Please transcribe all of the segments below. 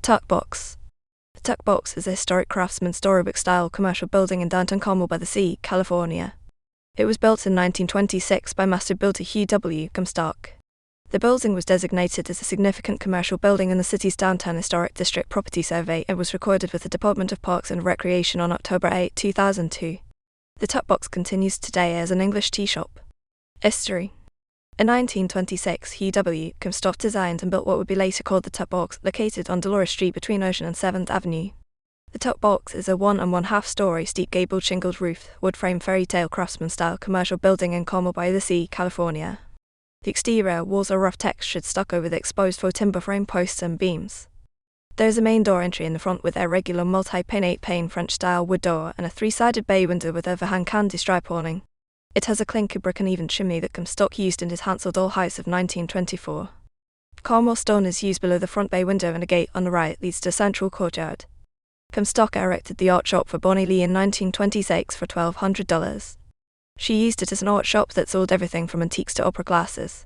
Tuck Box. The Tuck Box is a historic Craftsman Storybook-style commercial building in downtown Carmel-by-the-Sea, California. It was built in 1926 by master builder Hugh W. Comstock. The building was designated as a significant commercial building in the city's Downtown Historic District Property Survey and was recorded with the Department of Parks and Recreation on October 8, 2002. The Tuck Box continues today as an English tea shop. History. In 1926, Hugh W. Comstock designed and built what would be later called the Tuck Box, located on Dolores Street between Ocean and 7th Avenue. The Tuck Box is a 1 1/2 story steep gabled shingled roof, wood frame fairy tale craftsman-style commercial building in Carmel-by-the-Sea, California. The exterior walls are rough textured stucco with exposed faux timber frame posts and beams. There is a main door entry in the front with a regular multi-pane 8-pane French-style wood door and a 3-sided bay window with overhang candy stripe awning. It has a clinker brick uneven chimney that Comstock used in his Hansel doll house of 1924. Carmel stone is used below the front bay window and a gate on the right leads to a central courtyard. Comstock erected the art shop for Bonnie Lee in 1926 for $1,200. She used it as an art shop that sold everything from antiques to opera glasses.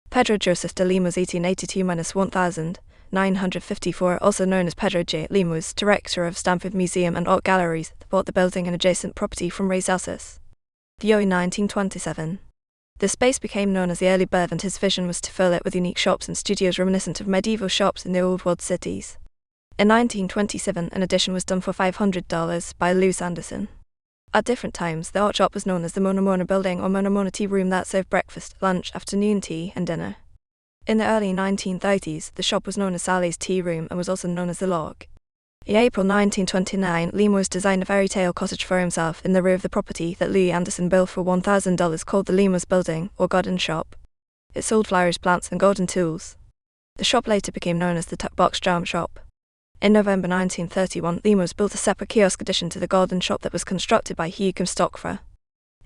Pedro Joseph de Lemos 1882-1954, also known as Pedro J. Lemos, director of Stanford Museum and Art Galleries, bought the building and adjacent property from Ray Zelsis. The year 1927. The space became known as the Early Bird, and his vision was to fill it with unique shops and studios reminiscent of medieval shops in the old world cities. In 1927, an addition was done for $500 by Louis Anderson. At different times, the art shop was known as the Mona Mona Building or Mona Mona Tea Room that served breakfast, lunch, afternoon tea, and dinner. In the early 1930s, the shop was known as Sally's Tea Room and was also known as the Log. In April 1929, Lemos designed a fairy tale cottage for himself in the rear of the property that Louis Anderson built for $1,000 called the Lemos Building, or Garden Shop. It sold flowers, plants, and garden tools. The shop later became known as the Tuck Box Charm Shop. In November 1931, Lemos built a separate kiosk addition to the Garden Shop that was constructed by Hugh Comstock.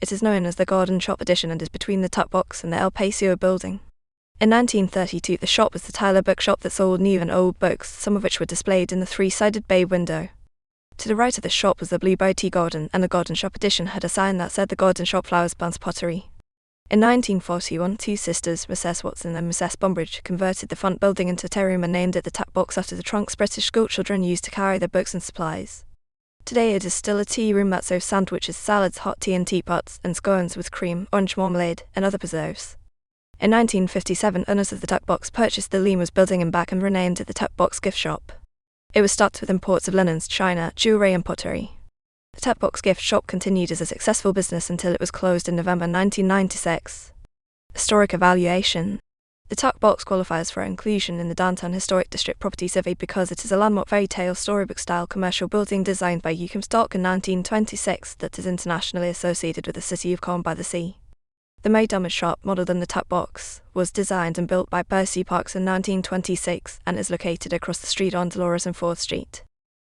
It is known as the Garden Shop Addition and is between the Tuck Box and the El Paseo Building. In 1932, the shop was the Tyler bookshop that sold new and old books, some of which were displayed in the 3-sided bay window. To the right of the shop was the Blueberry Tea Garden, and the Garden Shop Addition had a sign that said the Garden Shop Flowers, Plants, Pottery. In 1941, two sisters, Mrs. Watson and Mrs. Bumbridge, converted the front building into a tea room and named it the Tuck Box after the trunks British schoolchildren used to carry their books and supplies. Today it is still a tea room that serves sandwiches, salads, hot tea and teapots, and scones with cream, orange marmalade, and other preserves. In 1957, owners of the Tuck Box purchased the Lemos building and back and renamed it the Tuck Box Gift Shop. It was stocked with imports of linens, china, jewelry and pottery. The Tuck Box Gift Shop continued as a successful business until it was closed in November 1996. Historic evaluation. The Tuck Box qualifies for inclusion in the Downtown Historic District Property Survey because it is a landmark fairy tale storybook-style commercial building designed by Hugh Comstock in 1926 that is internationally associated with the city of Carmel-by-the-Sea. The May Dummett shop, modelled on the Tuck Box, was designed and built by Percy Parks in 1926 and is located across the street on Dolores and 4th Street.